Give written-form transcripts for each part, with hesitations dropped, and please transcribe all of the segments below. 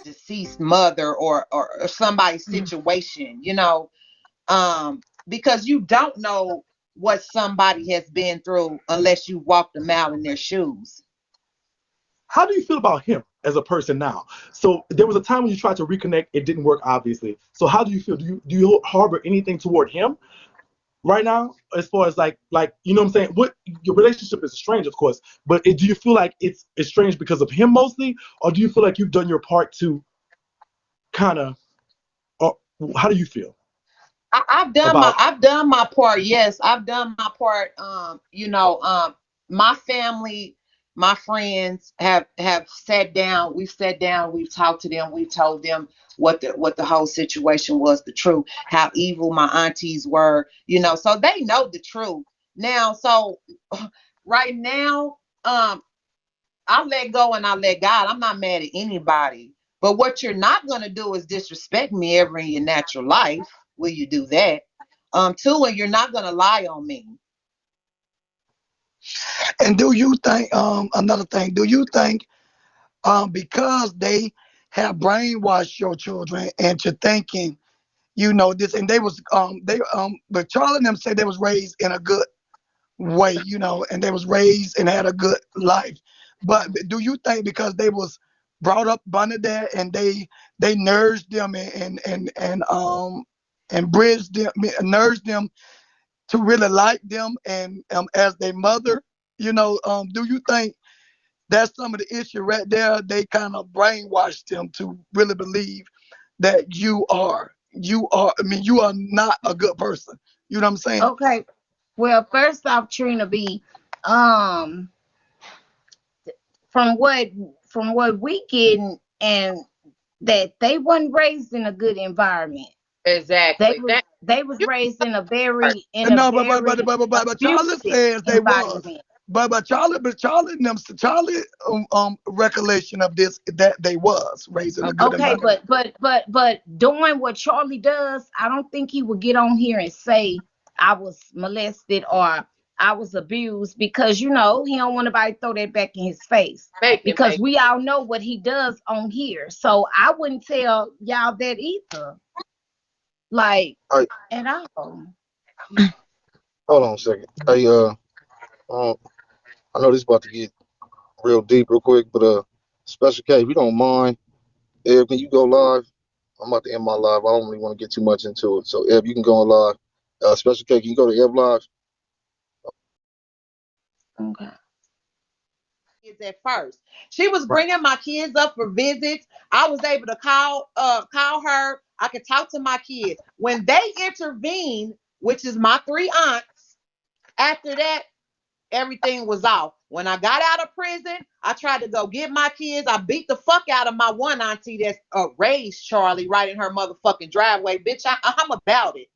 Deceased mother or somebody's situation, because you don't know what somebody has been through unless you walk them out in their shoes. How do you feel about him as a person now? So there was a time when you tried to reconnect, it didn't work, obviously. So how do you feel? Do you harbor anything toward him right now, as far as like you know what I'm saying? What your relationship is strange, of course, but do you feel like it's strange because of him mostly, or do you feel like you've done your part to kind of? Or how do you feel? I've done my part. Yes, I've done my part. My family, my friends have sat down. We've sat down. We've talked to them. We've told them what the whole situation was, the truth, how evil my aunties were. So they know the truth now. So right now, I let go and I let God. I'm not mad at anybody. But what you're not gonna do is disrespect me ever in your natural life. Will you do that? Two, and you're not gonna lie on me. And do you think another thing? Do you think because they have brainwashed your children into thinking, this, and but Charlie and them said they was raised in a good way, and they was raised and had a good life. But do you think because they was brought up under that and they nourished them and bridged them, nourished them to really like them and as their mother, do you think that's some of the issue right there? They kind of brainwashed them to really believe that you are. I mean, you are not a good person. You know what I'm saying? Okay. Well, first off, Trina B, from what we getting, and that they wasn't raised in a good environment. Exactly. They was raised in a very but Charlie says they was. But Charlie recollection of this that they was raised in a good environment. but doing what Charlie does, I don't think he would get on here and say I was molested or I was abused, because he don't want nobody to throw that back in his face. Because we all know what he does on here. So I wouldn't tell y'all that either. Like at all. Hold on a second. Hey, I know this is about to get real deep real quick, but Special K, if you don't mind, Eb, can you go live? I'm about to end my live. I don't really want to get too much into it. So Eb, you can go on live. Special K, can you go to Eb live? Okay. Kids at first. She was bringing my kids up for visits. I was able to call her. I could talk to my kids. When they intervened, which is my 3 aunts, after that, everything was off. When I got out of prison, I tried to go get my kids. I beat the fuck out of my one auntie that's raised Charlie right in her motherfucking driveway. Bitch, I'm about it.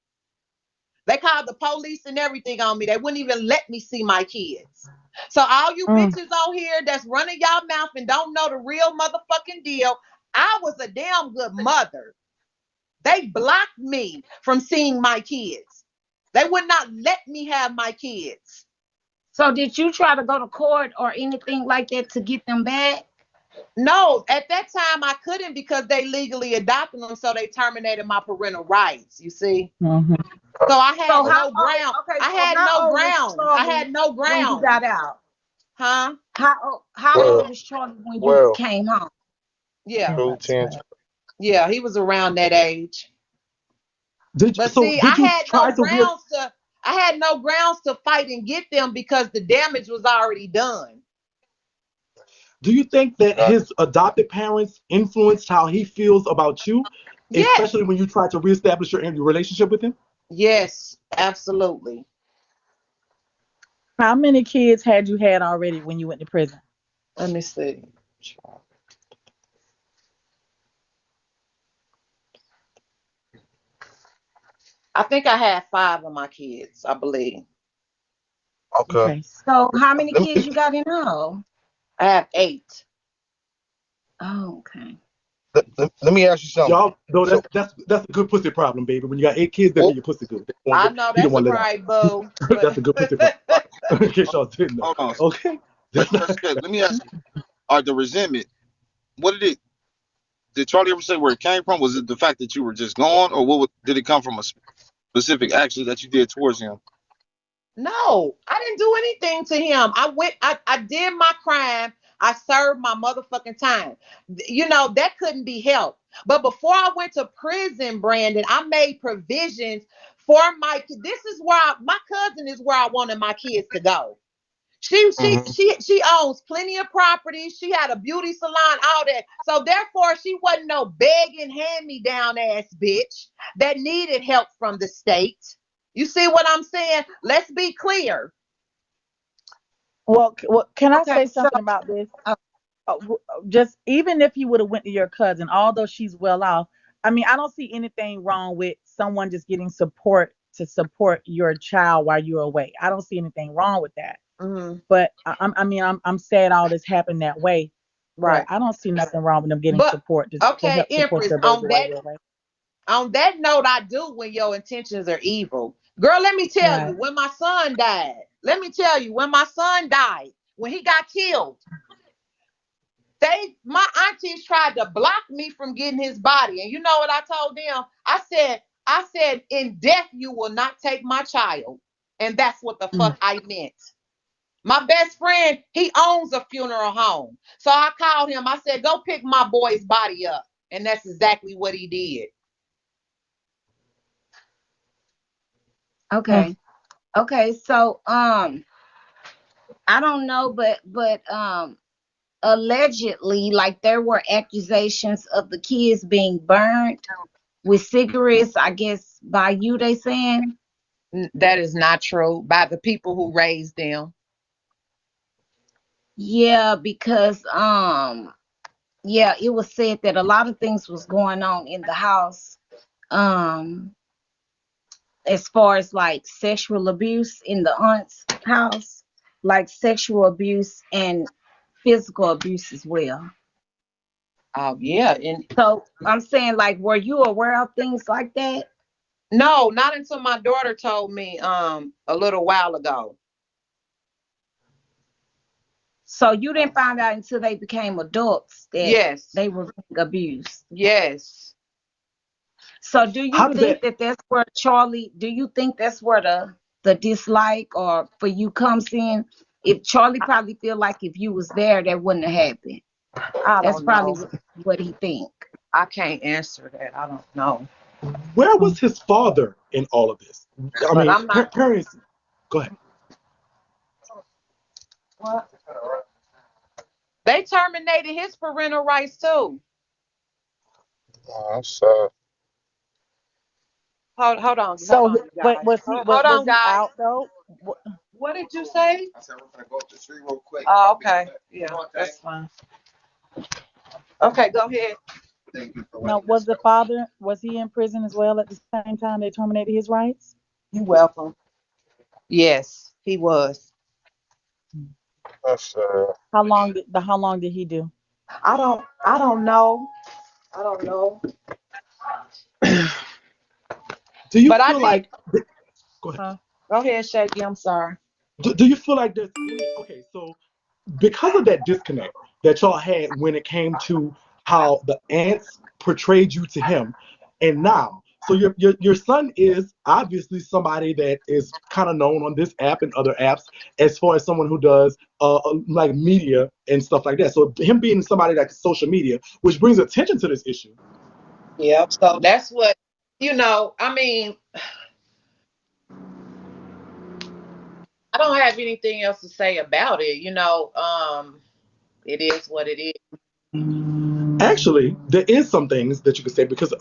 They called the police and everything on me. They wouldn't even let me see my kids. So all you bitches on here that's running y'all mouth and don't know the real motherfucking deal, I was a damn good mother. They blocked me from seeing my kids. They would not let me have my kids. So did you try to go to court or anything like that to get them back? No, at that time I couldn't because they legally adopted them, so they terminated my parental rights, you see? Mm-hmm. So I had no ground. I had no ground. When you got out. Huh? How old was Charlie when you came home? Yeah. 10. Yeah, he was around that age. I had no grounds to fight and get them because the damage was already done. Do you think that his adopted parents influenced how he feels about you, especially when you try to reestablish your relationship with him? Yes, absolutely. How many kids had you had already when you went to prison? Let me see. I think I had 5 of my kids, I believe. Okay. So how many kids you got in all? I have 8. Oh, okay. Let me ask you something. Y'all, no, that's a good pussy problem, baby. When you got 8 kids, that means your pussy good. I know that's right, boo. That's a good pussy problem. In case y'all didn't know. Hold on. Okay. Let me ask you. or the resentment, what did it? Did Charlie ever say where it came from? Was it the fact that you were just gone, or did it come from a specific action that you did towards him? No, I didn't do anything to him. I did my crime. I served my motherfucking time. That couldn't be helped. But before I went to prison, Brandon, I made provisions for this is where my cousin is where I wanted my kids to go. She she Hmm. she she owns plenty of property. She had a beauty salon, all that. So therefore, she wasn't no begging, hand-me-down ass bitch that needed help from the state. You see what I'm saying? Let's be clear. Well, can I Okay, say so something about this? uh, Just even if you would have went to your cousin, although she's well off, I mean, I don't see anything wrong with someone just getting support to support your child while you're away. I don't see anything wrong with that. Mhm. But I'm sad all this happened that way. But Right. I don't see nothing wrong with them getting But support to okay, help support Empress, your baby while you're away. on that note, I do when your intentions are evil. Girl, let me tell you, Right. when my son died, let me tell you, when my son died, when he got killed, my aunties tried to block me from getting his body. And you know what I told them? I said, in death you will not take my child. And that's what the Mm. fuck I meant. My best friend, he owns a funeral home. So I called him. I said, go pick my boy's body up. And that's exactly what he did. Mm. okay. Okay, so I don't know, but allegedly, like there were accusations of the kids being burned with cigarettes, I guess by you, they saying. That is not true by the people who raised them. Yeah, because yeah, it was said that a lot of things was going on in the house. Um as far as like sexual abuse in the aunt's house, like sexual abuse and physical abuse as well. Oh yeah, and So I'm saying, like, were you aware of things like that? no, not until my daughter told me a little while ago. So you didn't find out until they became adults that Yes, they were being abused. yes. So do you How does think that? that that's where Charlie? Do you think that's where the dislike or for you comes in? If Charlie probably feel like if you was there, that wouldn't have happened. I That's don't probably know. what he think. I can't answer that. I don't know. Where Mm. was his father in all of this? I But mean, I'm not. parents. Go ahead. What? They terminated his parental rights too. Oh, I'm sorry. Hold So on, you wait, guys. Hold was on, he guys. out though? What did you say? I said we're gonna go up the street real quick. Oh, okay. Yeah, that's fine. Okay, go ahead. Thank you for No, letting us know. was he in prison as well at the same time they terminated his rights? You welcome. Yes, he was. That's How long did he do? I don't know. I don't know. Do you But I feel did. like? Go ahead. Huh? Go ahead, Shakie. I'm sorry. Do you feel like there's any? Okay, so because of that disconnect that y'all had when it came to how the ants portrayed you to him, and now, so your son is obviously somebody that is kind of known on this app and other apps as far as someone who does like media and stuff like that. So him being somebody like social media, which brings attention to this issue. Yeah. So that's what I mean, I don't have anything else to say about it. It is what it is. Actually, there is some things that you can say because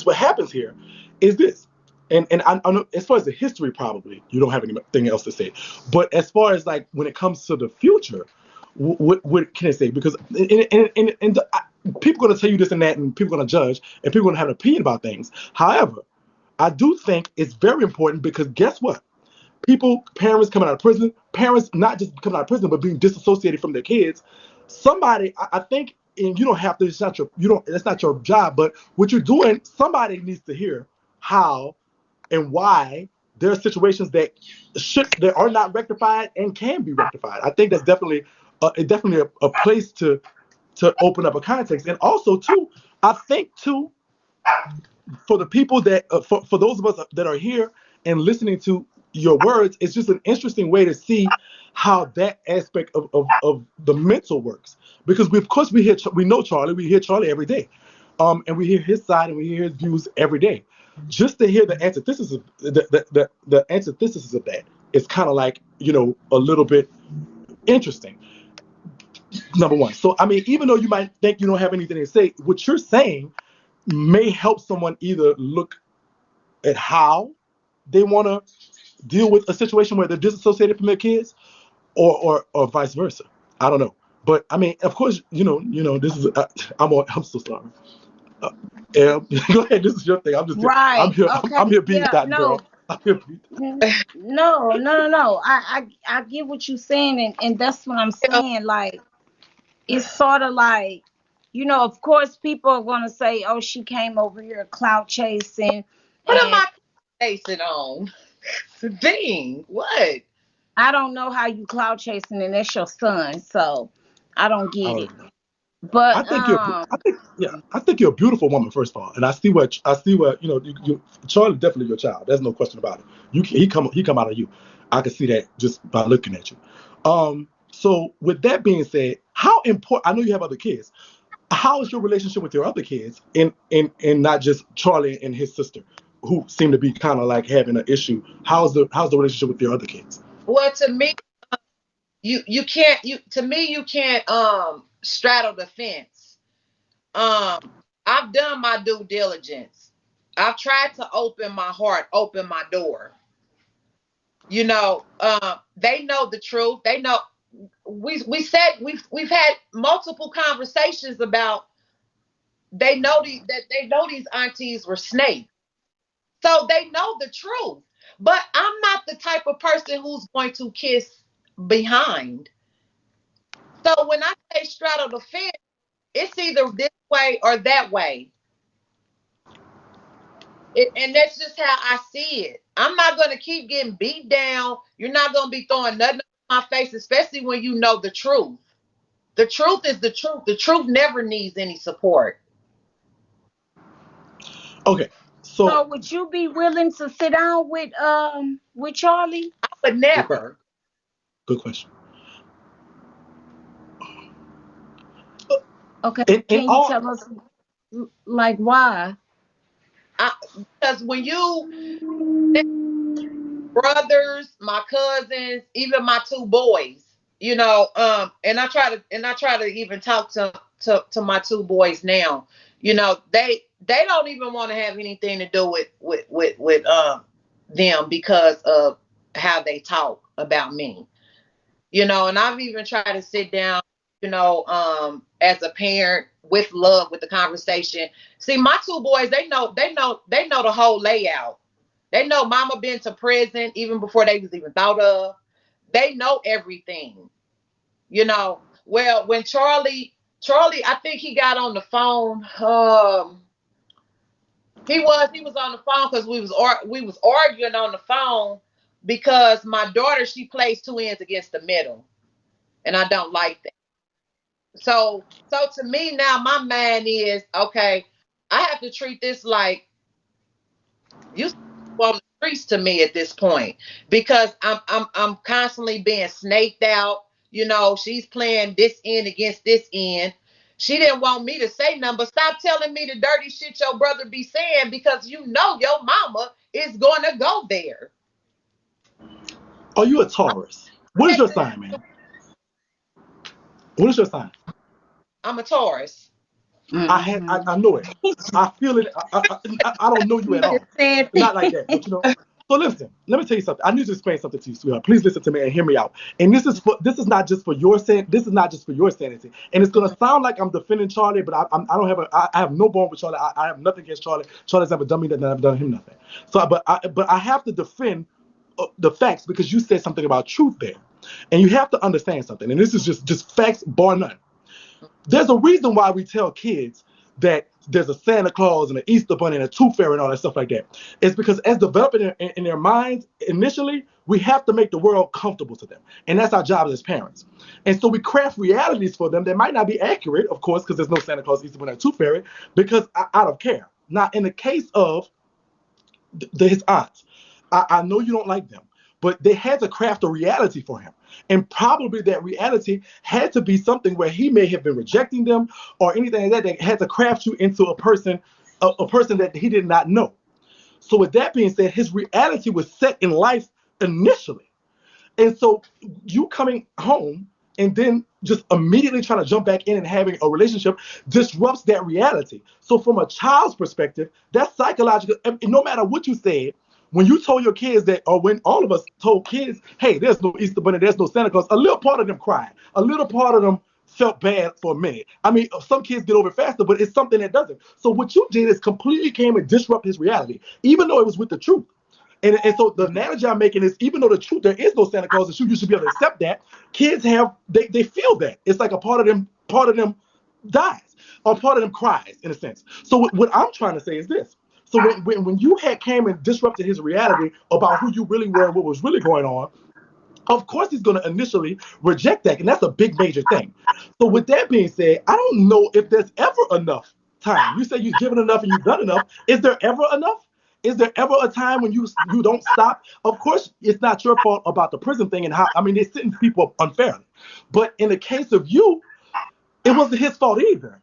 what happens here is this, and I know as far as the history, probably you don't have anything else to say, but as far as like when it comes to the future, what can I say? Because people are going to tell you this and that, and people are going to judge, and people are going to have an opinion about things. However, I do think it's very important because guess what? Parents coming out of prison, parents not just coming out of prison, but being disassociated from their kids. Somebody, I think, and you don't have to. It's not your, you don't. That's not your job. But what you're doing, somebody needs to hear how and why there are situations that are not rectified and can be rectified. I think that's definitely definitely a place to open up a context. And also too, I think too, for the people that for those of us that are here and listening to your words, it's just an interesting way to see how that aspect of the mental works. Because of course we know Charlie, we hear Charlie every day, and we hear his side and we hear his views every day. Just to hear the antithesis of the antithesis of that is kind of like, a little bit interesting. Number one. So I mean, even though you might think you don't have anything to say, what you're saying may help someone either look at how they want to deal with a situation where they're disassociated from their kids, or vice versa. I don't know, but I mean, of course, this is. I'm so sorry. Yeah, go ahead. This is your thing. I'm Right. here. Okay. I'm here being Yeah. that No. girl. I'm here being No. I get what you're saying, and that's what I'm saying. Like, it's sort of like, of course, people are gonna say, "Oh, she came over here clout chasing," What am and I basing on? Dang, what? I don't know how you clout chasing, and that's your son, so I don't get that. it. But I think you're. I think you're a beautiful woman, first of all, and I see what Charlie definitely your child. There's no question about it. He come out of you. I can see that just by looking at you. So with that being said, how important? I know you have other kids. How is your relationship with your other kids, and not just Charlie and his sister, who seem to be kind of like having an issue? How's the relationship with your other kids? Well, to me, you can't you can't straddle the fence. I've done my due diligence. I've tried to open my heart, open my door. They know the truth. They know we said we've had multiple conversations about they know these aunties were snakes. So they know the truth. But I'm not the type of person who's going to kiss behind. So when I say straddle the fence, it's either this way or that way. And that's just how I see it. I'm not going to keep getting beat down. You're not going to be throwing nothing in my face, especially when you know the truth. The truth is the truth. The truth never needs any support. Okay, so so would you be willing to sit down with Charlie? But good question. never. Good question. Okay, In can you all tell us like why? Because when you brothers, my cousins, even my two boys, and I try to even talk to my two boys now. They don't even want to have anything to do with them because of how they talk about me. And I've even tried to sit down, as a parent with love with the conversation. See, my two boys, they know the whole layout. They know mama been to prison even before they was even thought of. They know everything. Well, when Charlie, I think he got on the phone. He was on the phone because we was arguing on the phone because my daughter, she plays two ends against the middle, and I don't like that. So to me now, my mind is okay. I have to treat this like you on the streets to me at this point because I'm constantly being snaked out. She's playing this end against this end. She didn't want me to say nothing, but stop telling me the dirty shit your brother be saying because your mama is going to go there. Are you a Taurus? What is your sign, man? What is your sign? I'm a Taurus. I know it. I feel it. I don't know you He at the all. same Not thing. like that, but So listen, let me tell you something. I need to explain something to you, sweetheart. Please listen to me and hear me out. And this is not just for your this is not just for your sanity. And it's gonna sound like I'm defending Charlie, but I don't have I have no bone with Charlie. I have nothing against Charlie. Charlie's never done me nothing. I've done him nothing. So, but I have to defend the facts because you said something about truth there, and you have to understand something. And this is just facts bar none. There's a reason why we tell kids that there's a Santa Claus and an Easter Bunny and a Tooth Fairy and all that stuff like that. It's because as developing in their minds initially, we have to make the world comfortable to them, and that's our job as parents. And so we craft realities for them that might not be accurate, of course, because there's no Santa Claus, Easter Bunny, or Tooth Fairy, because out of care. Now, in the case of his aunts, I know you don't like them, but they had to craft a reality for him. And probably that reality had to be something where he may have been rejecting them or anything like that. They had to craft you into a person that he did not know. So with that being said, his reality was set in life initially. And so you coming home and then just immediately trying to jump back in and having a relationship disrupts that reality. So from a child's perspective, that's psychological. And no matter what you said, when you told your kids that, or when all of us told kids, hey, there's no Easter Bunny, there's no Santa Claus, a little part of them cried. A little part of them felt bad for a minute. I mean, some kids get over it faster, but it's something that doesn't. So what you did is completely came and disrupt his reality, even though it was with the truth. And so the analogy I'm making is, even though the truth, there is no Santa Claus, and you should be able to accept that. Kids have, they feel that it's like a part of them dies, or part of them cries in a sense. So what I'm trying to say is this: so when you had came and disrupted his reality about who you really were and what was really going on, of course he's going to initially reject that, and that's a big major thing. So with that being said, I don't know if there's ever enough time. You say you've given enough and you've done enough. Is there ever enough? Is there ever a time when you don't stop? Of course it's not your fault about the prison thing and how, I mean, they sentence people up unfairly, but in the case of you, it wasn't his fault either.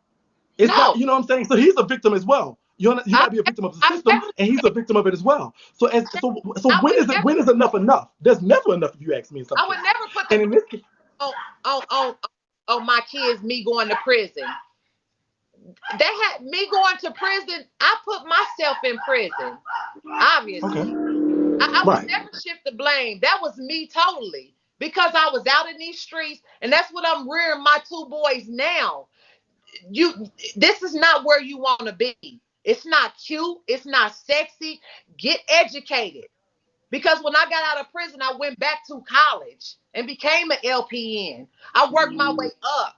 It's not, No, you know what I'm saying? So he's a victim as well. You I might be a victim of the I system, never and he's a victim of it as well. So I would never when is enough enough? There's never enough if you ask me in some I would cases. never put the And in this case, on on on, on my kids me going to prison. They had me going to prison. I put myself in prison, okay, obviously. I would right, never shift the blame. That was me totally, because I was out in these streets, and that's what I'm rearing my two boys now. You, this is not where you want to be. It's not cute. It's not sexy. Get educated. Because when I got out of prison, I went back to college and became an LPN. I worked my way up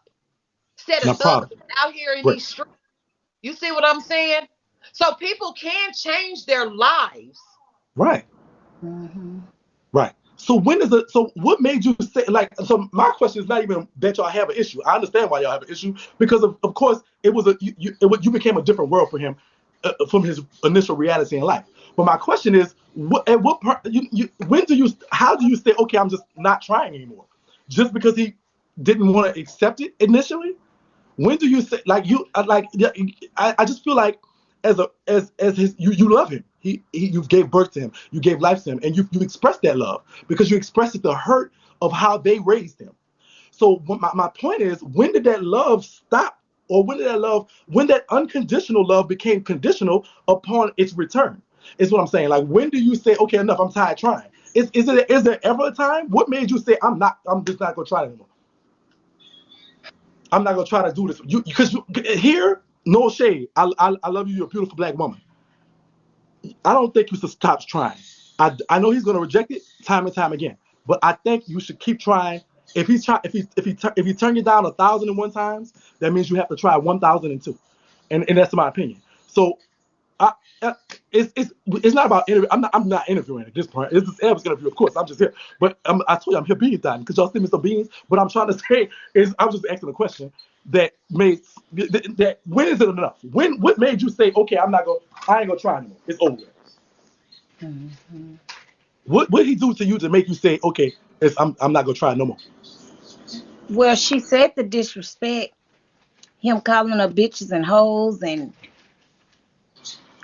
instead no of thugging problem. out here in Right, these streets. You see what I'm saying? So people can change their lives. right. Mhm. Right. So when is it? So what made you say, like? So my question is not even that y'all have an issue. I understand why y'all have an issue, because of course it was you became a different world for him, from his initial reality in life. But my question is, when do you, how do you say, okay, I'm just not trying anymore, just because he didn't want to accept it initially? When do you say, like, you like, yeah, I just feel like as his, you love him. You gave birth to him, you gave life to him, and you expressed that love because you expressed it, the hurt of how they raised him. So my point is, when did that love stop? Or when that unconditional love became conditional upon its return? Is what I'm saying. Like, when do you say, okay, enough, I'm tired trying? Is there ever a time? What made you say, I'm just not gonna try anymore? I'm not gonna try to do this. Because here, no shade. I love you. You're a beautiful black woman. I don't think you should stop trying. I know he's gonna reject it time and time again, but I think you should keep trying. If he turn you down 1,001 times, that means you have to try 1,002, and that's my opinion. So I, it's not about interview. I'm not interviewing at this point. This is Ev's interview, of course. I'm just here, but I told you I'm here beans time because y'all send me some beans. What I'm trying to say is, I was just asking a question that made that when is it enough? What made you say, okay, I ain't gonna try anymore. It's over. Mhm. What did he do to you to make you say, okay, I'm not gonna try no more? Well, she said the disrespect, him calling her bitches and hoes and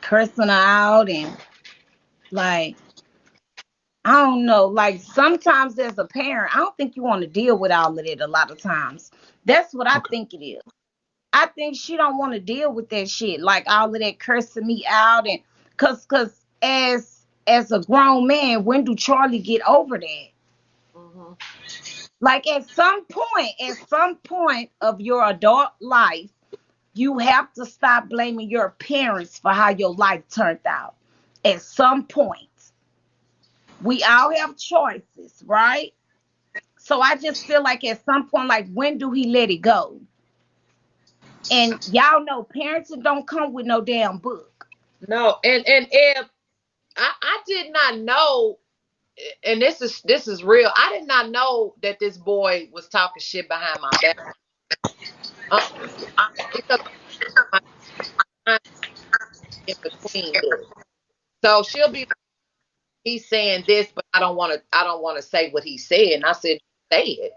cursing her out, and like, I don't know. Like, sometimes as a parent, I don't think you want to deal with all of it a lot of times. That's what I Okay. think it is. I think she don't want to deal with that shit. Like, all of that cursing me out, and cause as a grown man, when do Charlie get over that? Mhm. Like, at some point of your adult life, you have to stop blaming your parents for how your life turned out. At some point, we all have choices, right? So I just feel like at some point, like, when do he let it go? And y'all know parents don't come with no damn book. No, and if I did not know, and this is real. I did not know that this boy was talking shit behind my back. Um, because my time in between this. So she'll be like, he's saying this, but I don't want to say what he said. And I said, say it.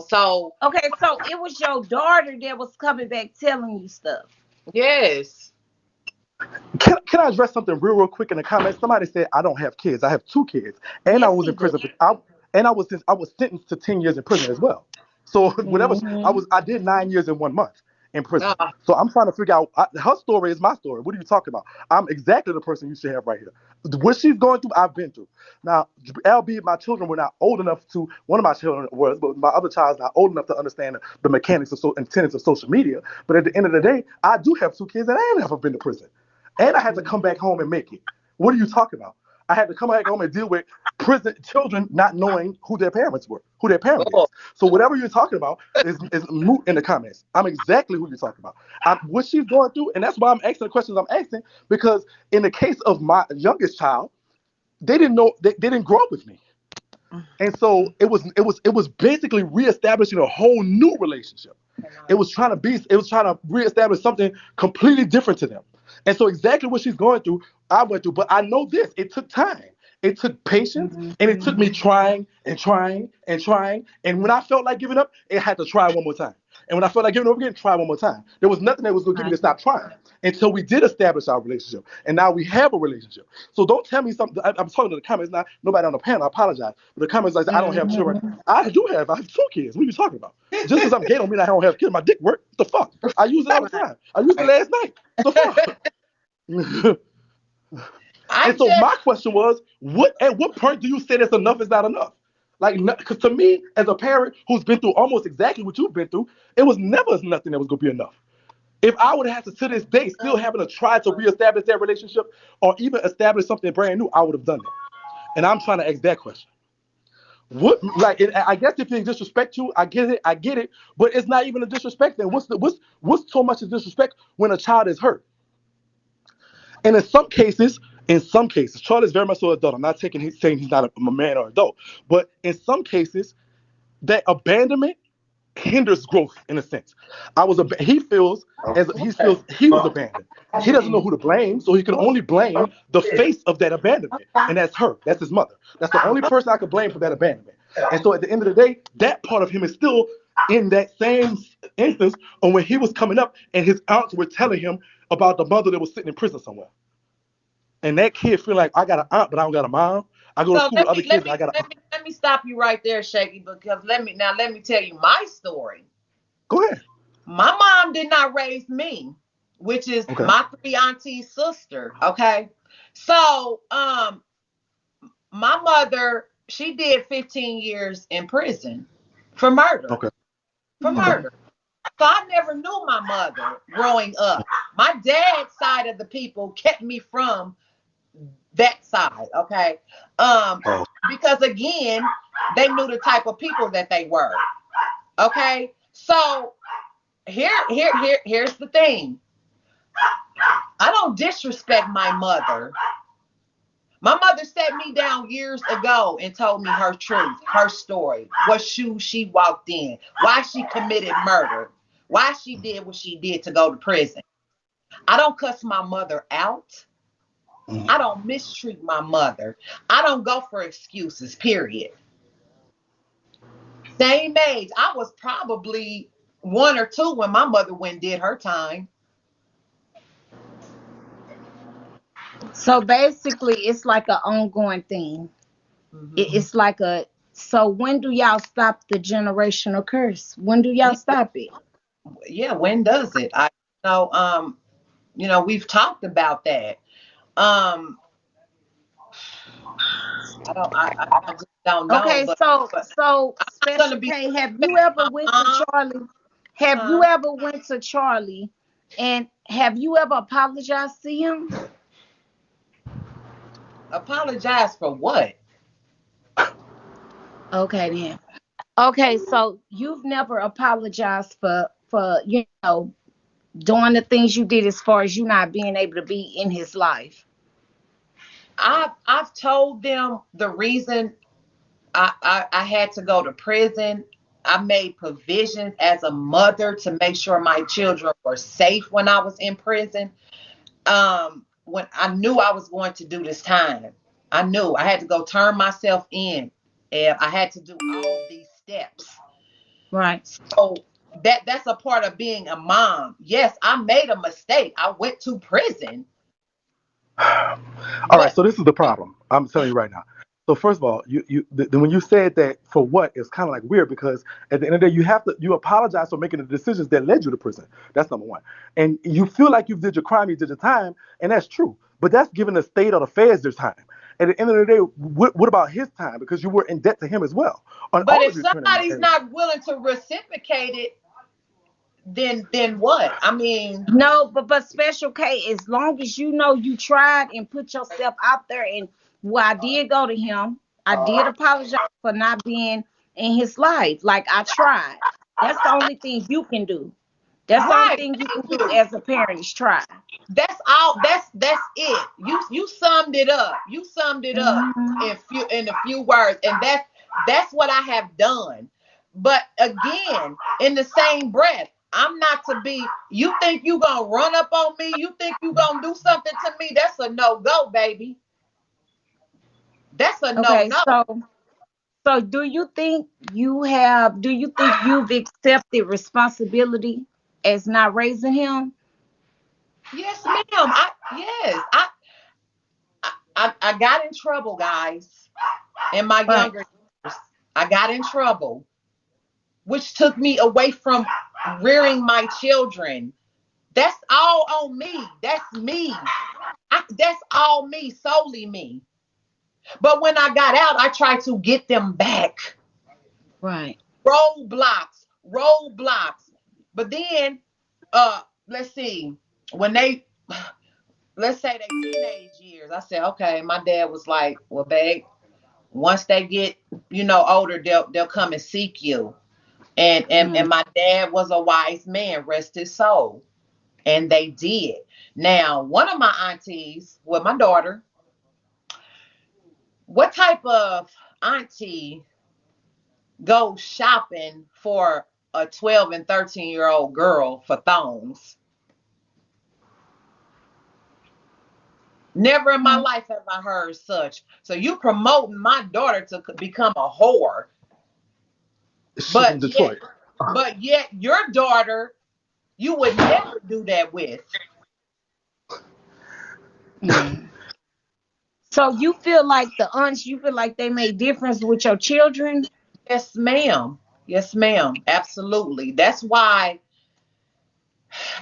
So Okay, so it was your daughter that was coming back telling you stuff. yes. Can I address something real quick in the comments? Somebody said I don't have kids. I have 2 kids, and I Yes, was he in do. prison. I was sentenced to 10 years in prison as well. So whatever Hmm. I did 9 years in 1 month in prison. Uh, So I'm trying to figure out her story is my story. What are you talking about? I'm exactly the person you should have right here. What she's going through, I've been through. Now, albeit my children were not old enough to. One of my children was, but my other child's not old enough to understand the mechanics and tenets of social media. But at the end of the day, I do have 2 kids, and I ain't never been to prison. And I had to come back home and make it. What are you talking about? I had to come back home and deal with prison children not knowing who their parents were, who their parent oh, is. So whatever you're talking about is moot in the comments. I'm exactly who you're talking about. What she's going through, and that's why I'm asking the questions I'm asking, because in the case of my youngest child, they didn't know they didn't grow up with me. And so it was basically reestablishing a whole new relationship. It was trying to reestablish something completely different to them. And so exactly what she's going through, I went through. But I know this: it took time, it took patience, and it took me trying and trying and trying. And when I felt like giving up, it had to try one more time. And when I felt like giving up again, try one more time. There was nothing that was going to get me to stop trying until we did establish our relationship. And now we have a relationship. So don't tell me something. I'm talking to the comments now. Nobody on the panel. I apologize. But the comments like, I don't have children. Hmm. I do have. I have 2 kids. What are you talking about? Just because I'm gay don't mean I don't have kids. My dick work. What the fuck? I use it all the right. time. I used it last night. What the fuck? I And so just my question was, at what point do you say that's enough is not enough? Like, because to me, as a parent who's been through almost exactly what you've been through, it was never nothing that was going to be enough. If I would have to this day still having to try to reestablish that relationship or even establish something brand new, I would have done that. And I'm trying to ask that question. What, like, I guess if they disrespect you, I get it, but it's not even a disrespect. Then what's so much of disrespect when a child is hurt? And in some cases, Charlie's very much so adult. I'm not taking saying he's not a man or adult, but in some cases, that abandonment hinders growth in a sense. He feels as he feels he was abandoned. He doesn't know who to blame, so he can only blame the face of that abandonment, and that's her. That's his mother. That's the only person I could blame for that abandonment. And so at the end of the day, that part of him is still in that same instance on when he was coming up, and his aunts were telling him about the mother that was sitting in prison somewhere. And that kid feel like I got an aunt, but I don't got a mom. I go to so school with let other me let kids, and I me got a let me let me stop you right there, Shaky, because let me tell you my story. go ahead. My mom did not raise me, which is Okay. my three aunties' sister. Okay. So my mother, she did 15 years in prison for murder. Okay. For Okay. murder. So I never knew my mother growing up. My dad's side of the people kept me from that side, okay? Um, Oh. because again, they knew the type of people that they were. Okay. So here's the thing. I don't disrespect my mother. My mother sat me down years ago and told me her truth, her story, what shoes she walked in, why she committed murder, why she did what she did to go to prison. I don't cuss my mother out. Mhm. I don't mistreat my mother. I don't go for excuses, period. Same age. I was probably 1 or 2 when my mother went and did her time. So basically, it's like an ongoing thing. Hmm. It's like a. So when do y'all stop the generational curse? When do y'all Yeah, stop it? yeah. When does it? I know. We've talked about that. Um, I don't. I just don't know. Okay, But so I'm not Special gonna be K, have you disrespecting ever my went to mom. Charlie? Have you Huh? ever went to Charlie, and have you ever apologized to him? Apologize for what? Okay, then. Okay, so you've never apologized for doing the things you did as far as you not being able to be in his life? I've told them the reason I had to go to prison. I made provisions as a mother to make sure my children were safe when I was in prison. When I knew I was going to do this time, I knew I had to go turn myself in, and I had to do all these steps. Right. So that's a part of being a mom. Yes, I made a mistake. I went to prison, All right, but so this is the problem. I'm telling you right now. So first of all, when you said that for what, it's kind of like weird because at the end of the day, you apologize for making the decisions that led you to prison. That's number one. And you feel like you did your crime, you did your time, and that's true. But that's giving the state or the feds their time. At the end of the day, what about his time? Because you were in debt to him as well on but all if of your training. somebody's not willing to reciprocate it, then what? I mean, No, but Special K, as long as you know you tried and put yourself out there, and well, I did go to him. I did apologize for not being in his life. Like I tried. That's the only thing you can do. That's the only right? thing you can Thank do you. as a parent is try. That's all. That's it. You summed it up. You summed it up Mhm. in a few words, and that's what I have done. But again, in the same breath, I'm not to be. You think you gonna run up on me? You think you gonna do something to me? That's a no go, baby. That's a no Okay, no. so do you think you've accepted responsibility as not raising him? Yes, ma'am. Yes. I got in trouble, guys. In my Right. younger years, I got in trouble, which took me away from rearing my children. That's all on me. That's me. That's all me, solely me. But when I got out, I tried to get them back. Right. Roadblocks. But then, let's see, when they, let's say they teenage years, I said, okay, my dad was like, well, babe, once they get, older, they'll come and seek you. And Mm. my dad was a wise man, rest his soul. And they did. Now, one of my aunties, well, my daughter, what type of auntie goes shopping for a 12 and 13-year-old girl for thongs? Never in my Mm. life have I heard such. So you promoting my daughter to become a whore, She's from but yet, Detroit. your daughter, you would never do that with. Mm. So you feel like they made difference with your children? Yes, ma'am. Yes, ma'am. Absolutely. That's why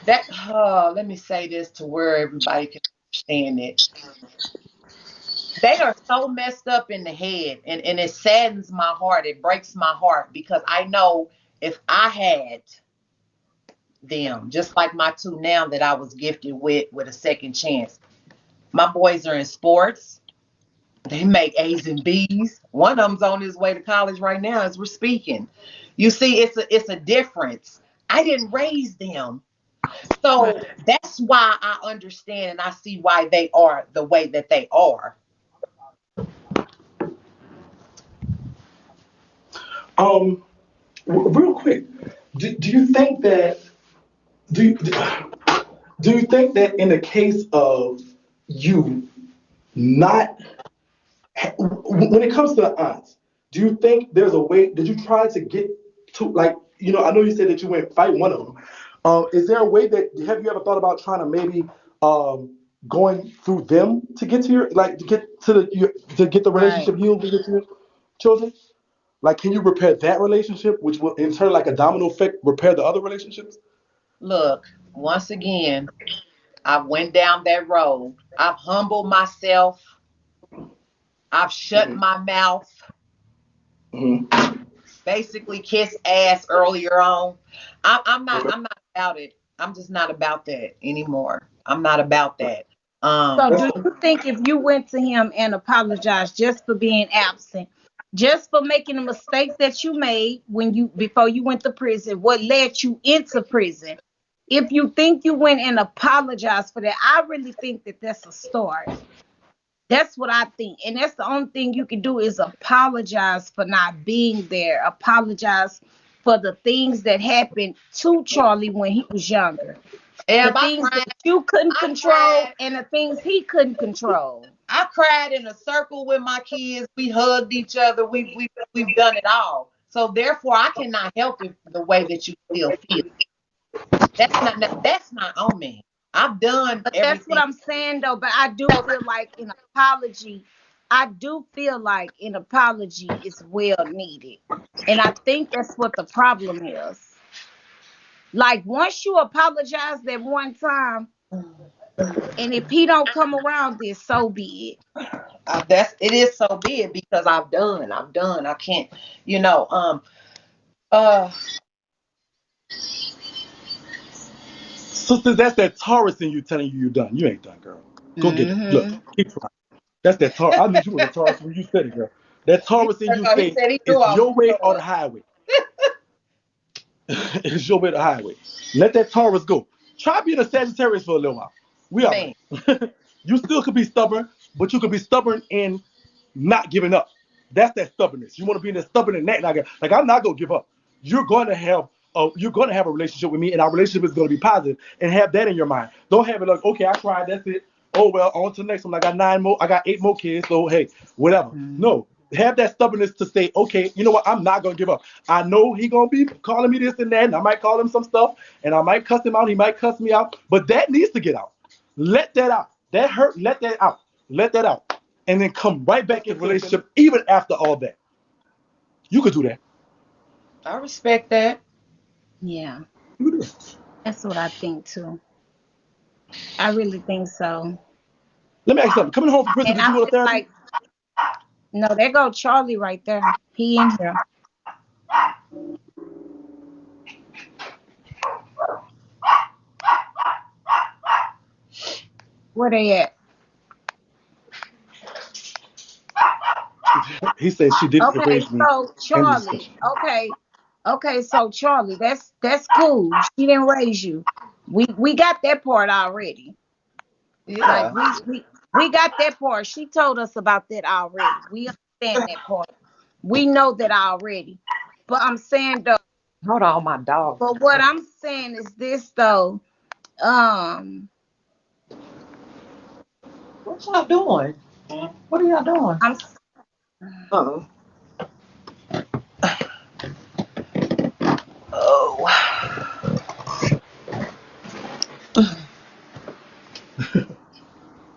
let me say this to where everybody can understand it. They are so messed up in the head, and it saddens my heart. It breaks my heart because I know if I had them, just like my two now that I was gifted with a second chance. My boys are in sports. They make A's and B's. One of them's on his way to college right now as we're speaking. You see, it's a difference. I didn't raise them. Right. So that's why I understand and I see why they are the way that they are. Um, Real quick, do you think that do you, do you think that in the case of you not when it comes to the aunts, do you think there's a way? Did you try to get to like I know you said that you went fight one of them. Is there a way that have you ever thought about trying to maybe going through them to get to your like to get to to get the Right. relationship healed with your children? Like, can you repair that relationship, which will in turn, like a domino effect, repair the other relationships? Look, once again, I went down that road. I've humbled myself. I've shut Mm-hmm. my mouth. Mm-hmm. Basically kissed ass earlier on. I'm not Okay. I'm not about it. I'm just not about that anymore. I'm not about that. So That's do cool. you think if you went to him and apologized just for being absent, just for making the mistakes that you made when you before you went to prison, what led you into prison? If you think you went and apologized for that, I really think that that's a start. That's what I think. And that's the only thing you can do is apologize for not being there. Apologize for the things that happened to Charlie when he was younger. The Eb, things that you couldn't I control cried. and the things he couldn't control. I cried in a circle with my kids. We hugged each other. We've done it all. So therefore, I cannot help it the way that you still feel. That's not on me. I've done But that's what everything. I'm saying though. But I do feel like an apology, I do feel like an apology is well needed. And I think that's what the problem is. Like once you apologize that one time, and if he don't come around, then so be it. That's it is so big because I've done. I've done. I can't. You know. Uh. Sister, that's that Taurus in you telling you you're done. You ain't done, girl. Go get it. Look, Hmm. keep trying. That's that Taurus. I knew you was a Taurus when you said it, girl. That Taurus in you He say said he knew it's I was your way or the yours. highway. It's your way or the highway. Let that Taurus go. Try being a Sagittarius for a little while. We all Man. right. You still could be stubborn, but you could be stubborn in not giving up. That's that stubbornness. You want to be in that stubborn and that like I'm not gonna give up. You're going to have a relationship with me, and our relationship is going to be positive, and have that in your mind. Don't have it like, okay, I tried, that's it. Oh well, on to the next one. I got 9 more, I got 8 more kids, so hey, whatever. Hmm. No, have that stubbornness to say, okay, you know what? I'm not gonna give up. I know he gonna be calling me this and that, and I might call him some stuff, and I might cuss him out. He might cuss me out, but that needs to get out. Let that out. That hurt. Let that out. Let that out, and then come right back into the relationship, even after all that. You could do that. I respect that. Yeah, You could do that. that's what I think too. I really think so. Let me ask you something. Coming home from prison, And did you I go to feel therapy? like, no, there go Charlie right there. He in here. Where they at? He said she didn't Okay, erase me so in the Charlie. discussion. Okay, so Charlie, that's cool. She didn't raise you. We got that part already. Like Yeah. we got that part. She told us about that already. We understand that part. We know that already. But I'm saying though, Hold on, my dog. but what I'm saying is this though. Um, What y'all doing? What are y'all doing? I'm Uh-oh. Oh.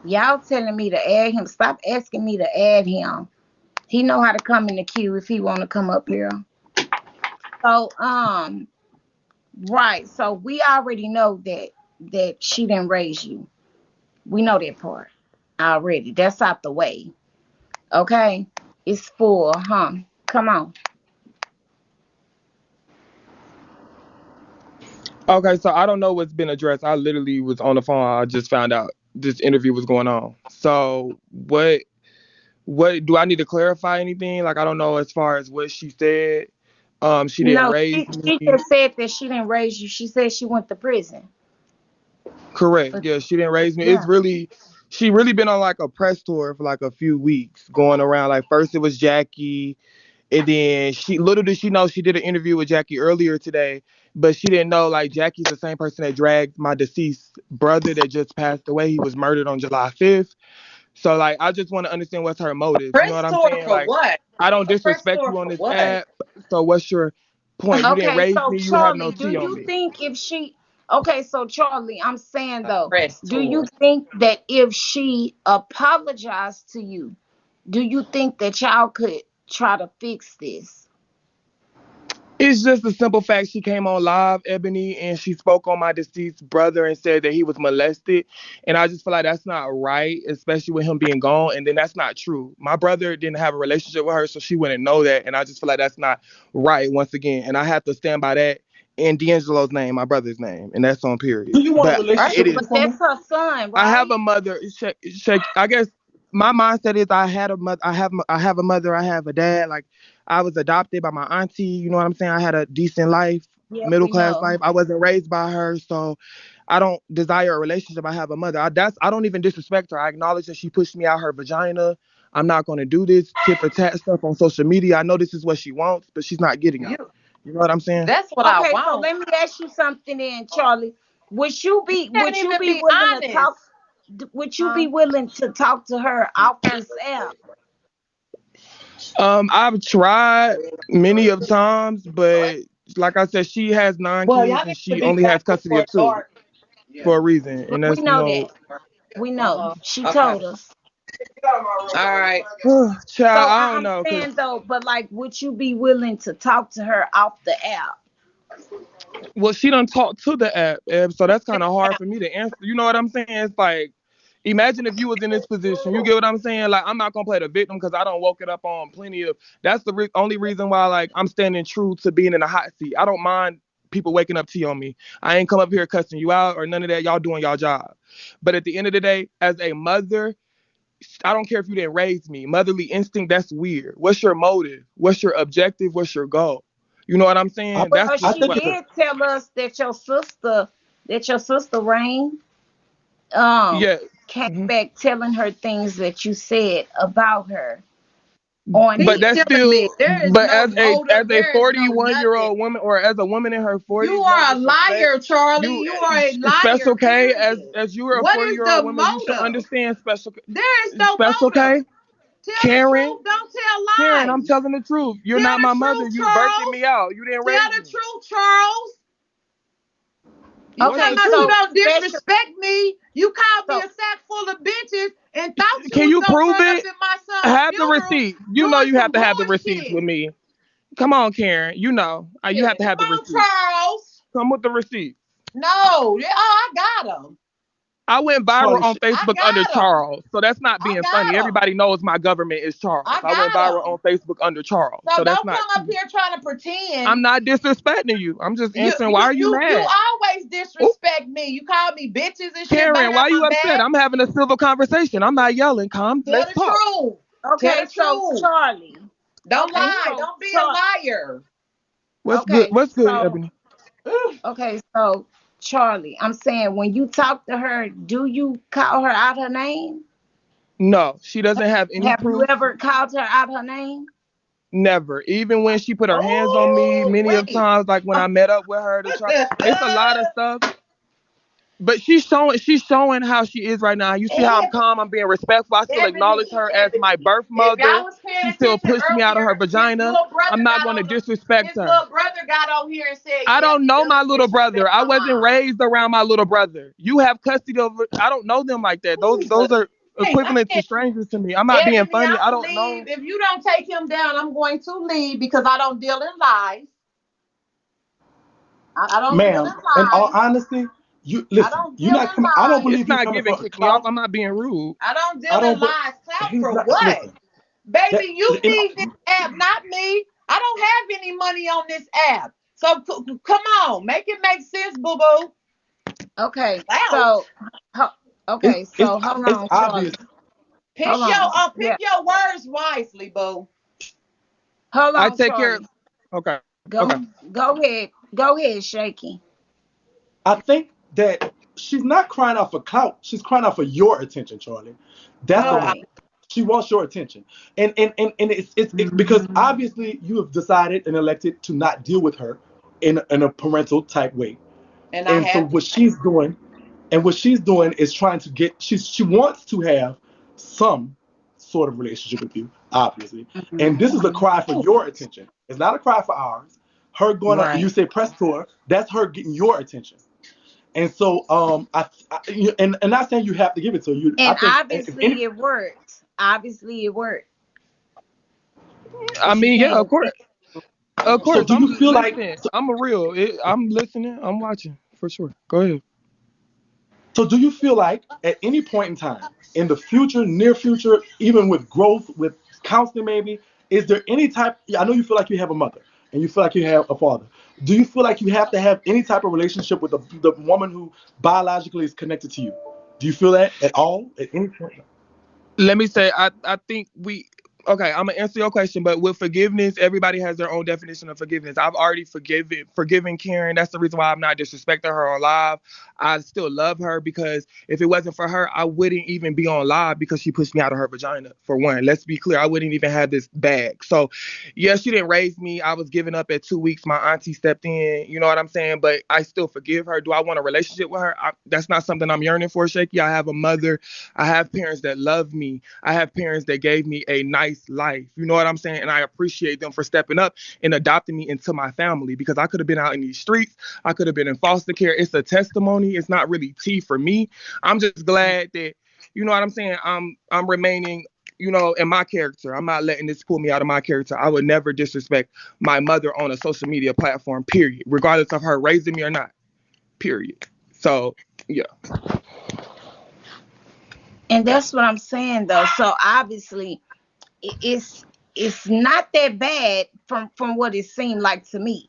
y'all telling me to add him. Stop asking me to add him. He know how to come in the queue if he want to come up here. So right. So we already know that she didn't raise you. We know that part already. That's out the way. Okay. It's full, huh? Come on. Okay, so I don't know what's been addressed. I literally was on the phone. I just found out this interview was going on. So what do I need to clarify anything? Like I don't know as far as what she said. She didn't No, raise she me. just said that she didn't raise you. She said she went to prison. Correct. But Yeah, she didn't raise me. yeah. She really been on like a press tour for like a few weeks, going around. Like first it was Jackie, and then she little did she know she did an interview with Jackie earlier today, but she didn't know like Jackie's the same person that dragged my deceased brother that just passed away. He was murdered on July 5th. So like I just want to understand what's her motives. You know Press what I'm tour saying? for Like what? I don't A press disrespect tour you on for this what? app. So what's your point? You didn't Okay, raise so me, you have no Charlie, do tea on you me. think if she okay, so Charlie, I'm saying A though, press do you tour. think that if she apologized to you, do you think that y'all could try to fix this? It's just a simple fact. She came on live, Ebony, and she spoke on my deceased brother and said that he was molested. And I just feel like that's not right, especially with him being gone. And then that's not true. My brother didn't have a relationship with her, so she wouldn't know that. And I just feel like that's not right once again. And I have to stand by that in D'Angelo's name, my brother's name. And that's on period. Do you want a But Right? relationship it with is. But this that's woman? her son, I have right? a mother. I guess my mindset is I had a mother. I have a mother. I have a dad. Like I was adopted by my auntie. You know what I'm saying? I had a decent life. Yeah, middle we class know. life. I wasn't raised by her, so I don't desire a relationship. I have a mother. I don't even disrespect her. I acknowledge that she pushed me out her vagina. I'm not going to do this tit for tat stuff on social media. I know this is what she wants, but she's not getting it. You You know what I'm saying? that's what I Okay, so want. let me ask you something then, Charlie. Would you You be can't would you even be be willing to honest. talk would you be Huh? willing to talk to her off this app? I've tried many of times, but like I said, she has nine Well, kids y'all and need to she be only has thankful custody for of two dark. Yeah. for a reason, and We that's know that. We know. Uh-huh. She Okay. told us. All right. child. So I don't I'm know, cause saying though, but like, would you be willing to talk to her off the app? well, she done talked to the app, so that's kind of hard for me to answer. You know what I'm saying? It's like, imagine if you was in this position. You get what I'm saying? Like, I'm not gonna play the victim because I don't woke it up on plenty of. That's the only reason why, like, I'm standing true to being in a hot seat. I don't mind people waking up tea on me. I ain't come up here cussing you out or none of that. Y'all doing y'all job. But at the end of the day, as a mother, I don't care if you didn't raise me. Motherly instinct, that's weird. What's your motive? What's your objective? What's your goal? You know what I'm I, saying? That's Well, the I she think what. it's a did tell us that your sister Rain Yeah. came Mhm. back telling her things that you said about her on But Keep here. that's telling me still, there is but no as motive. a There is no 41-year nothing. old woman or as a woman in her You 40s, no are a disrespect. liar, Charlie. You You are a Special liar, K, period. as you are a What 40 is year the old woman, you should motive? understand There is no Special motive. K, Tell the Karen, truth. Don't tell Karen. I'm lies. telling the truth. You're Tell not the my mother. truth, You birthed me Charles. out. You didn't Tell raise the me. truth, Charles. You What's talking the Okay, about you truth? so don't special. disrespect me. You called me a So sack full of bitches and thought you Can was you gonna prove run up it? in my son's Have the funeral receipts. You know doing you have some to have the receipts with bullshit. me. Come on, Karen. You know you have Shit. to Come have the on, receipts. Charles. Come with the receipts. No. Yeah, oh, I got them. I went viral Charlie on shit. I Facebook under got them. Charles, so that's not I being funny. got them. Everybody knows my government is Charles. I I went got viral them. on Facebook under Charles, So so that's don't not come up tea. here trying to I'm pretend. not disrespecting you. I'm just You answering. Why you are you you you mad? always Oh, disrespect me. You call me bitches and shit Karen, behind why you my upset? back. I'm having a civil conversation. I'm not yelling. Calm. Tell Let's the talk. truth. Tell okay, the so truth. Charlie. Don't Okay, lie. so Don't be a Char. liar. What's good? Okay, What's good, so Ebony? okay, so Charlie. I'm saying when you talk to her, do you call her out her name? No, she doesn't have any Have you proof. ever called her out her name? Never. Even when she put her hands on me, Oh, many of wait. times, like when I met up with her to try. It's a lot of stuff. But she's showing how she is right now. You see how I'm calm, I'm being respectful. I still acknowledge Ebony, her as my Ebony. birth If mother. y'all was paying She still attention pushed me out of her earlier, vagina. I'm not going to disrespect his her. little brother got on here and said, I "Yeah, don't he know my does little brother. disrespect I my wasn't mom." raised around my little brother. You have custody over. I don't know them like that. Those Jesus. are I equivalent to can't. strangers to me. I'm not being Ebony, funny. I I'm don't gonna leave. know. If you don't take him down, I'm going to leave because I don't deal in lies. I don't deal in Ma'am, in all lies. honesty, you I listen, don't you're deal not in coming. I don't lies. It's believe you not coming giving for kick me off. clout. I'm not being rude. I don't I deal in don't lies. Clout he's for not what? listen. That Baby, you in, need this app, not me. I don't have any money on this app. So come on, make it make sense, boo boo. Okay, Clout. so ho- it's okay, it's so hold it's on, obvious. Charlie. Hold on. Pick Yeah, your words wisely, boo. hold I on, take care of. Charlie. Okay. Go Okay. go ahead. Go ahead, Shaky. I think that she's not crying out for clout. She's crying out for your attention, Charlie. That's what Right. happened. She wants your attention, and because obviously you have decided and elected to not deal with her in a parental type way. And I And so have what she's doing is trying to get she wants to have some sort of relationship with you, obviously. And this is a Mhm. cry for your attention. It's not a cry for ours. Her going up, you Right. say press tour, that's her getting your attention. And so and not saying you have to give it to her. I And think if any obviously it worked. Obviously it worked. I Cause you mean, yeah, came of and course. Of so course. do I'm you feel like listening. I'm a real. I'm listening. I'm watching for sure. Go ahead. do you feel like at any point in time in the future, near future, even with growth, with counseling maybe, is there any type I know you feel like you have a mother and you feel like you have a father. Do you feel like you have to have any type of relationship with the woman who biologically is connected to you? Do you feel that at all at any point? Let me say, I think we Okay, I'm gonna answer your question, but with forgiveness, everybody has their own definition of forgiveness. I've already forgiven Karen. That's the reason why I'm not disrespecting her on live. I still love her because if it wasn't for her, I wouldn't even be on live because she pushed me out of her vagina. For one, let's be clear, I wouldn't even have this bag. So, yeah, she didn't raise me. I was giving up at 2 weeks. My auntie stepped in. You know what I'm saying? But I still forgive her. Do I want a relationship with her? That's not something I'm yearning for, Shakie. I have a mother. I have parents that love me. I have parents that gave me a nice life. You know what I'm saying? And I appreciate them for stepping up and adopting me into my family because I could have been out in these streets. I could have been in foster care. It's a testimony. It's not really tea for me. I'm just glad that, you know what I'm saying? I'm remaining, in my character. I'm not letting this pull me out of my character. I would never disrespect my mother on a social media platform, period. Regardless of her raising me or not. Period. So, yeah. And that's what I'm saying though. So obviously it's not that bad from what it seemed like to me.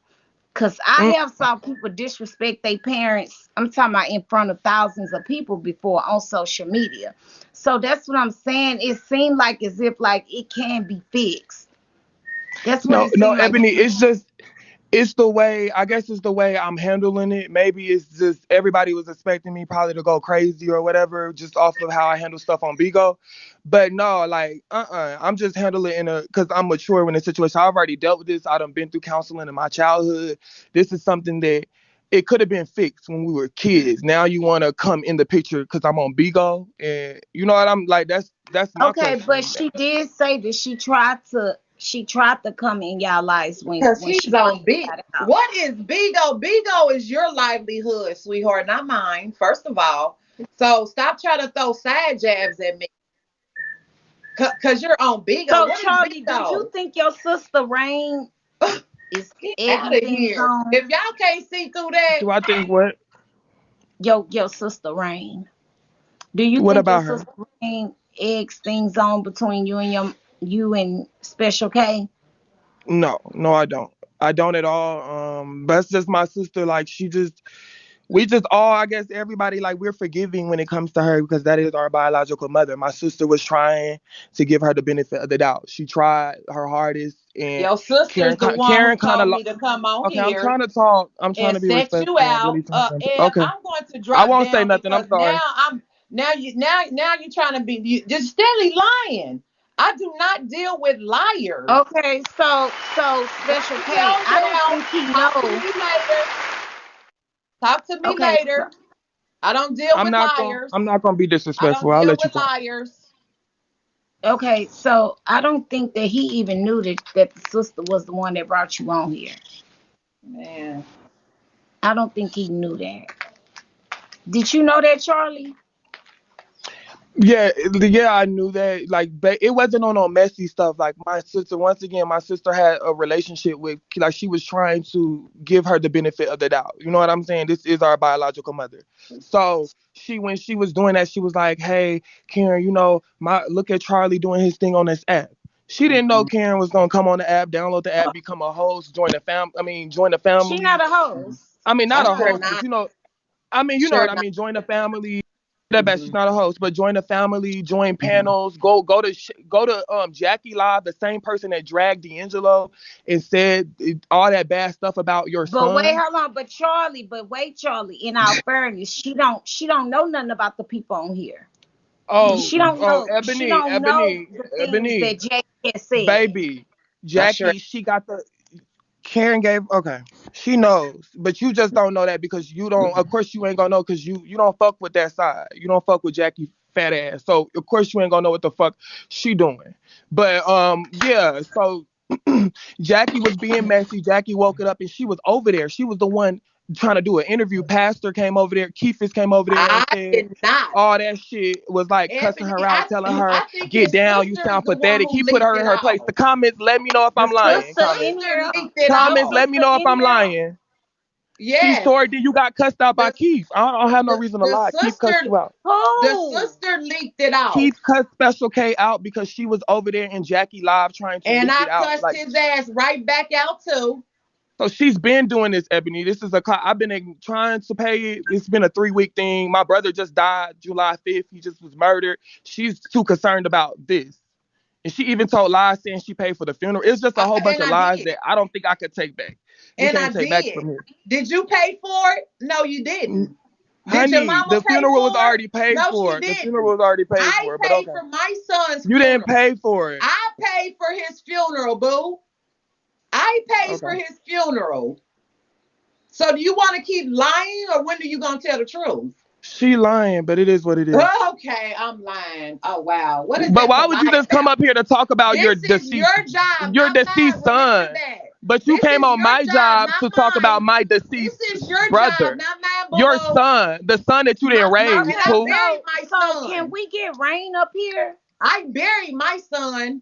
Cause I Mm, have saw people disrespect their parents. I'm talking about in front of thousands of people before on social media. So that's what I'm saying. It seemed like as if like it can be fixed. That's what no, it no, seemed like Ebony, to me. it's the way, I guess it's the way I'm handling it. Maybe it's just everybody was expecting me probably to go crazy or whatever, just off of how I handle stuff on Bigo. But no, like, I'm just handling it because I'm mature in a situation. I've already dealt with this. I done been through counseling in my childhood. This is something that it could have been fixed when we were kids. Now you want to come in the picture because I'm on Bigo. And you know what I'm like? That's my Okay, but question. she did say that she tried to come in y'all lives when Because when he's she on first big. got out. What is Bigo? Bigo is your livelihood, sweetheart, not mine, first of all. So stop trying to throw side jabs at me. Because you're on Bigo. So What is Charlie, do you Bigo? think your sister Rain is Get out egging of things here. on? If y'all can't see through that, Do I think what? Your sister Rain. Do you What think your about her? sister Rain eggs things on between you and Special K? No, no, I don't. I don't at all. That's just my sister. Like we just all, I guess everybody, like we're forgiving when it comes to her because that is our biological mother. My sister was trying to give her the benefit of the doubt. She tried her hardest, and your sister's the one who Karen kind told of. me to come on Okay, I'm here trying to talk. I'm trying and to be set you respectful. I'm out. really trying. Eb, Okay, I'm going to I drop won't say down nothing. I'm because sorry. now you're trying to be just steadily lying. I do not deal with liars. Okay, so Let Special me K, calm I don't down. think he Talk to knows. me later. Talk to me Okay, so later. I don't deal with liars. I'm not gonna be I don't disrespectful. I'll deal let you with talk. liars. I don't think that he even knew that the sister was the one that brought you on here. Man. I don't think he knew that. Did you know that, Charlie? Yeah, yeah, I knew that. Like, but it wasn't on no messy stuff. Like my sister, once again, my sister had a relationship with, like, she was trying to give her the benefit of the doubt. You know what I'm saying? This is our biological mother. So when she was doing that, she was like, "Hey, Karen, my look at Charlie doing his thing on this app." She didn't know Karen was gonna come on the app, download the app, become a host, join the fam. I mean, join the She not family. a host. I mean, not I'm a sure host, but not. you know Sure what I not. mean. Join the family. That bad. She's Hmm. not a host, but join the family, join panels, go to Jackie Live, the same person that dragged D'Angelo and said all that bad stuff about your But wait, son. how long? Charlie. In our fairness, she don't know nothing about the people on here. Oh, She don't oh, know. She Ebony, don't know Ebony, the things Ebony, that Jay has said. baby, I sure. Jackie, she got the Karen gave. Okay, she knows, but you just don't know that because you don't. Of course, you ain't gonna know because you don't fuck with that side. You don't fuck with Jackie fat ass. So of course you ain't gonna know what the fuck she doing. But yeah. So Jackie was being messy. Jackie woke it up and she was over there. She was the one trying to do an interview. Pastor came over there. Keithis came over there and I said did not. all that shit, was like cussing Ebony, her out, telling her, I think get his down, you sister is sound the one pathetic. who He put leaked her in it her place. out. The comments, let me know if The I'm The lying. sister Comments. in sister here. leaked it The Comments, out. let me sister know if in I'm here. lying. She Yes. sure did. You got cussed out by The Keith. I don't have no the reason to the lie. Keith cussed sister you out. the Who? sister leaked it out. Keith cussed Special K out because she was over there in Jackie Live trying to And leak I it out. cussed Like, his ass right back out too. so she's been doing this, Ebony. This is I've been trying to pay it. It's been a 3 week thing. My brother just died July 5th. He just was murdered. She's too concerned about this. And she even told lies saying she paid for the funeral. It's just a whole bunch And of I lies did. that I don't think I could take back. We And I can't take back did. from here. Did you pay for it? No, you didn't. Did your Honey, mama the pay funeral was for it? already paid No, she for. The funeral didn't. was already paid I for. But paid okay. for my son's You didn't funeral. pay for it. I paid for his funeral, boo. I paid for Okay. his funeral. So do you want to keep lying, or when are you gonna tell the truth? She lying, but it is what it is. Okay, I'm lying. Oh wow. What is But that why would you tonight just come about? up here to talk about This is your your job. deceased Remember son? that. But you This came is on your my job, job not to talk about mine. my This deceased is your job, brother. not mine, boo Your boo. son, the son that you didn't raise, And Okay, I Pooh. buried so my so can son. we get Rain up here? I buried my son.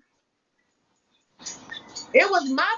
It was my